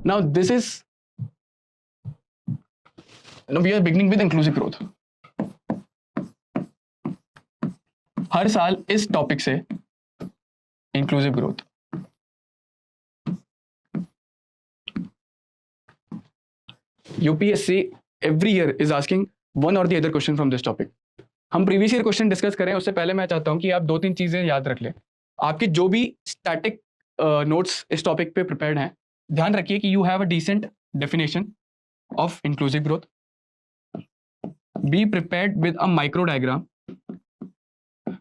Now this is, now we are beginning with inclusive growth. हर साल इस topic से inclusive growth, UPSC every year is asking one or the other question from this topic. हम previous year question discuss करें उससे पहले मैं चाहता हूं कि आप 2-3 चीजें याद रख लें. आपके जो भी स्टैटिक नोट्स इस टॉपिक पे प्रिपेयर्ड हैं, ध्यान रखिए कि you have a decent definition of inclusive growth. Be prepared with a micro diagram,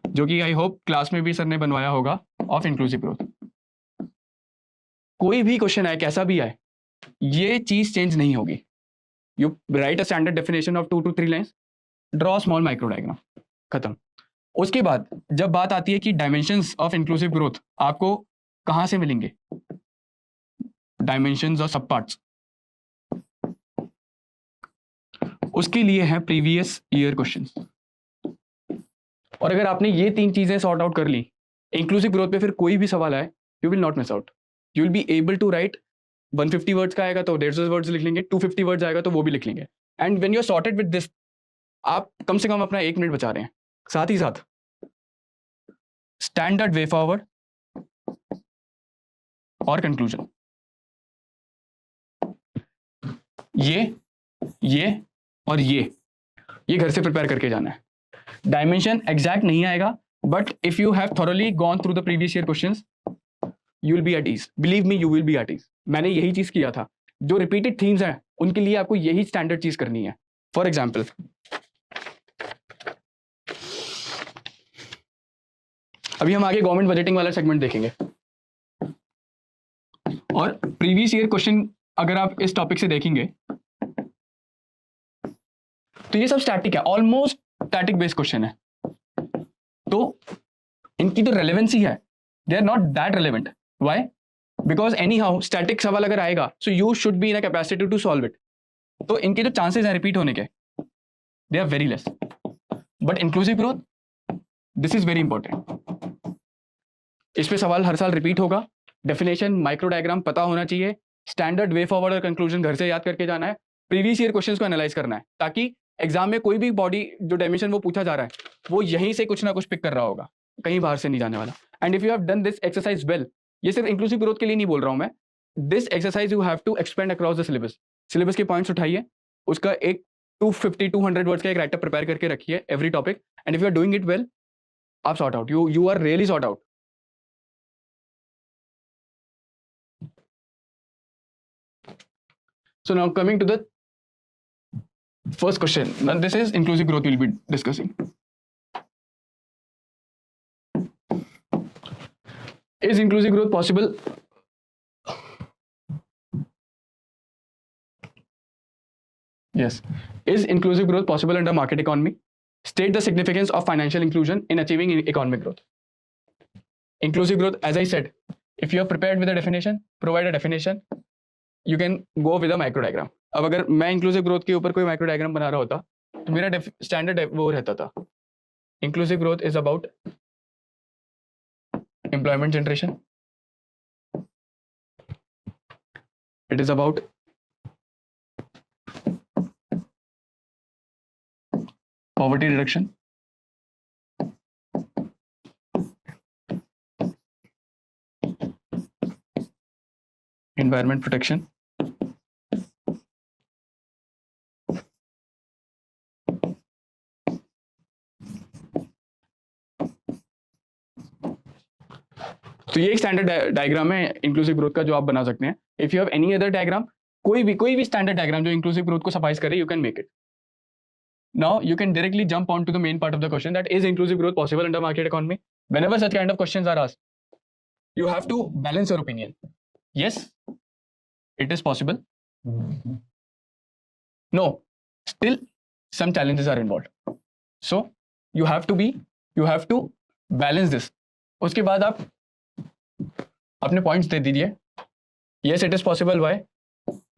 जो कि आई होप क्लास में भी सर ने बनवाया होगा, ऑफ इंक्लूसिव ग्रोथ. कोई भी क्वेश्चन आए, कैसा भी आए, ये चीज चेंज नहीं होगी. You right a standard definition of 2 to 3 lines, draw small micro diagram, खत्म. उसके बाद जब बात आती है कि डायमेंशंस ऑफ इंक्लूसिव ग्रोथ आपको कहां से मिलेंगे, डायमेंशंस और सब पार्ट्स, उसके लिए है प्रीवियस ईयर क्वेश्चंस. और अगर आपने ये 3 चीजें सॉर्ट आउट कर ली, इंक्लूसिव ग्रोथ पे फिर कोई भी सवाल आए, you will not miss out. You will be able to write. 150 words का आएगा तो 150 वर्ड्स लिख लेंगे, 250 वर्ड्स आएगा तो वो भी लिख लेंगे. And when you are sorted with this, आप कम से कम अपना 1 मिनट बचा रहे हैं. साथ ही साथ स्टैंडर्ड वे फॉरवर्ड और कंक्लूजन, ये और ये घर से प्रिपेयर करके जाना है. डायमेंशन एग्जैक्ट नहीं आएगा, but if you have thoroughly gone through the previous year questions, you will be at ease. Believe me, you will be at ease. मैंने यही चीज किया था. जो रिपीटेड थीम्स हैं उनके लिए आपको यही स्टैंडर्ड चीज करनी है. फॉर एग्जाम्पल, अभी हम आगे गवर्नमेंट बजटिंग वाला सेगमेंट देखेंगे, और प्रीवियस ईयर क्वेश्चन अगर आप इस टॉपिक से देखेंगे तो ये सब स्टैटिक है, ऑलमोस्ट स्टैटिक बेस्ड क्वेश्चन है. तो इनकी तो रेलेवेंसी है, they are not that relevant. Why? Because anyhow static सवाल अगर आएगा, so you should be in a capacity to solve it. तो इनके जो चांसेस हैं रिपीट होने के, they are very less. But inclusive growth, this is very important. इस पे सवाल हर साल रिपीट होगा. डेफिनेशन, माइक्रो डायग्राम पता होना चाहिए. स्टैंडर्ड वे फॉरवर्ड और कंक्लूजन घर से याद करके जाना है. प्रीवियस ईयर क्वेश्चंस को एनालाइज करना है, ताकि एग्जाम में कोई भी बॉडी जो डायमेंशन वो पूछा जा रहा है, वो यहीं से कुछ ना कुछ पिक कर रहा होगा, कहीं बाहर से नहीं जाने वाला. And if you have done this exercise well, ये सिर्फ इंक्लूसिव ग्रोथ के लिए नहीं बोल रहा हूं मैं, this exercise you have to expand across the syllabus. Syllabus के पॉइंट्स उठाइए, उसका एक 250-200 वर्ड्स का एक राइटअप प्रिपेयर करके रखिए every topic. And if you are doing it well, आप sort out, you are really sort out. So now coming to the first question. Now this is inclusive growth we'll be discussing. Is inclusive growth possible? Yes. Is inclusive growth possible under market economy? State the significance of financial inclusion in achieving economic growth. Inclusive growth, as I said, if you are prepared with a definition, provide a definition. You can go with a micro diagram. अब अगर मैं inclusive growth के ऊपर कोई micro diagram बना रहा होता तो मेरा स्टैंडर्ड वो रहता था. Inclusive growth is about employment generation, it is about poverty reduction, environment protection, तो ये एक स्टैंडर्ड डायग्राम है इंक्लूसिव ग्रोथ का जो आप बना सकते हैं. If you have any other diagram, कोई भी स्टैंडर्ड डायग्राम जो इंक्लूसिव ग्रोथ को सफाइस करे, you can make it. Now you can directly jump on to the main part of the question, that is inclusive growth possible under market economy. Whenever such kind of questions are asked, you have to balance your opinion. Yes, it is possible. No, still some challenges are involved. So you have to balance this. उसके बाद आप अपने points दे दीजिए. Yes, it is possible. Why?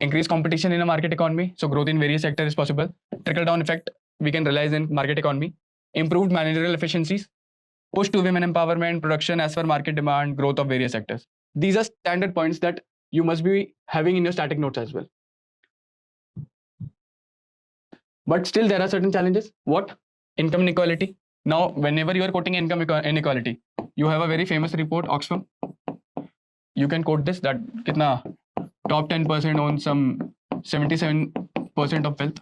Increase competition in a market economy, so growth in various sectors is possible. Trickle down effect we can realize in market economy. Improved managerial efficiencies, push to women empowerment, production as per market demand, growth of various sectors. These are standard points that you must be having in your static notes as well. But still there are certain challenges. What? Income inequality. Now, whenever you are quoting income inequality, you have a very famous report, Oxfam. You can quote this, that kitna top 10% own some 77% of wealth.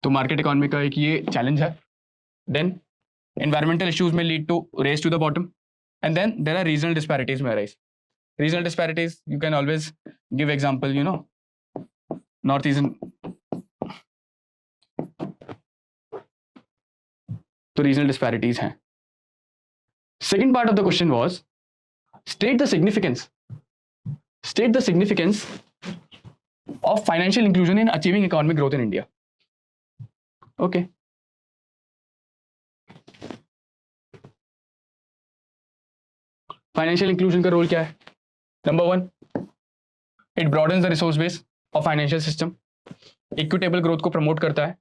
तो market economy का एक ये challenge है. Then environmental issues may lead to race to the bottom, and then there are regional disparities may arise. Regional disparities, you can always give example, you know, northeastern. तो regional disparities हैं. Second part of the question was state the significance of financial inclusion in achieving economic growth in India. Okay. Financial inclusion का role क्या है? Number 1, it broadens the resource base of financial system. Equitable growth को promote करता है,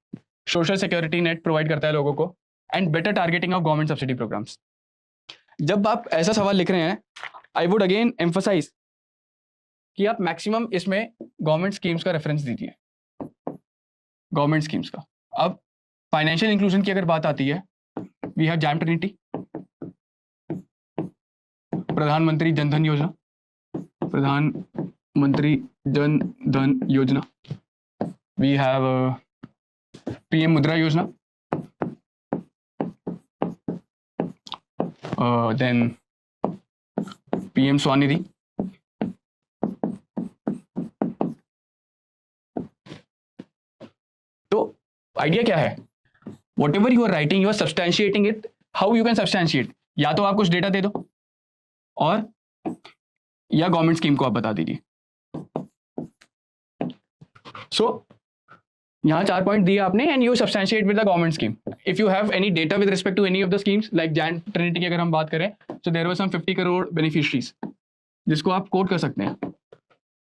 social security net provide करता है लोगों को, and better targeting of government subsidy programmes. जब आप ऐसा सवाल लिख रहे हैं, आई वुड अगेन एम्फसाइज कि आप मैक्सिमम इसमें गवर्नमेंट स्कीम्स का रेफरेंस दीजिए, गवर्नमेंट स्कीम्स का. अब फाइनेंशियल इंक्लूजन की अगर बात आती है, वी हैव जैम ट्रिनिटी, प्रधानमंत्री जन धन योजना, प्रधानमंत्री जन धन योजना. वी हैव पीएम मुद्रा योजना, देन पीएम स्वनिधि. तो आइडिया क्या है? Whatever you are writing, you are substantiating it. How you can substantiate? या तो आप कुछ डेटा दे दो, और या गवर्नमेंट स्कीम को आप बता दीजिए. सो यहाँ 4 पॉइंट दिए आपने, and you substantiate with the government scheme. If you have any data with respect to any of the schemes, like JAM trinity की अगर हम बात करें, so there were some 50 crore beneficiaries, जिसको आप कोट कर सकते हैं.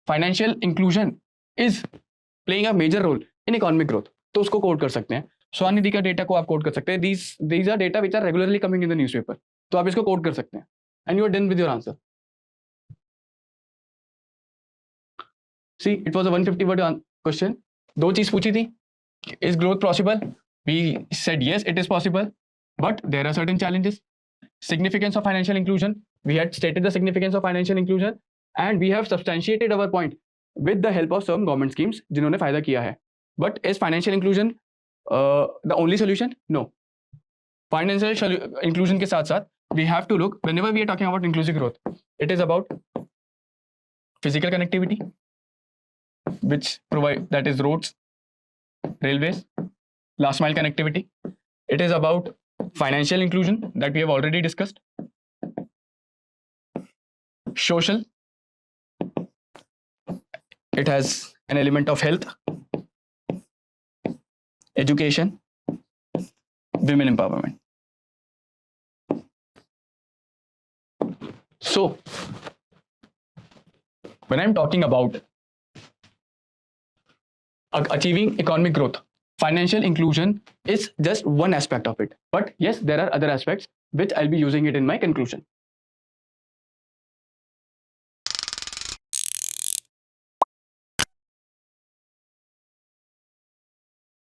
Financial inclusion is playing a major role in economic growth, तो उसको कोट कर सकते हैं. स्वनिधि का डेटा को आप कोट कर सकते हैं. These are data which are regularly coming in the newspaper, तो आप इसको कोट कर सकते हैं. And you are done with your answer. See, it was a 150 word question. 2 चीज पूछी थी. Is growth possible? We said yes, it is possible, but there are certain challenges. Significance of financial inclusion. We had stated the significance of financial inclusion, and we have substantiated our point with the help of some government schemes जिन्होंने फायदा किया है. But is financial inclusion the only solution? No. Financial inclusion के साथ साथ we have to look, whenever we are talking about inclusive growth, it is about physical connectivity, which provide, that is roads, railways, last mile connectivity. It is about financial inclusion that we have already discussed. Social, it has an element of health, education, women empowerment. So, when I'm talking about achieving economic growth, financial inclusion is just one aspect of it. But yes, there are other aspects which I'll be using it in my conclusion.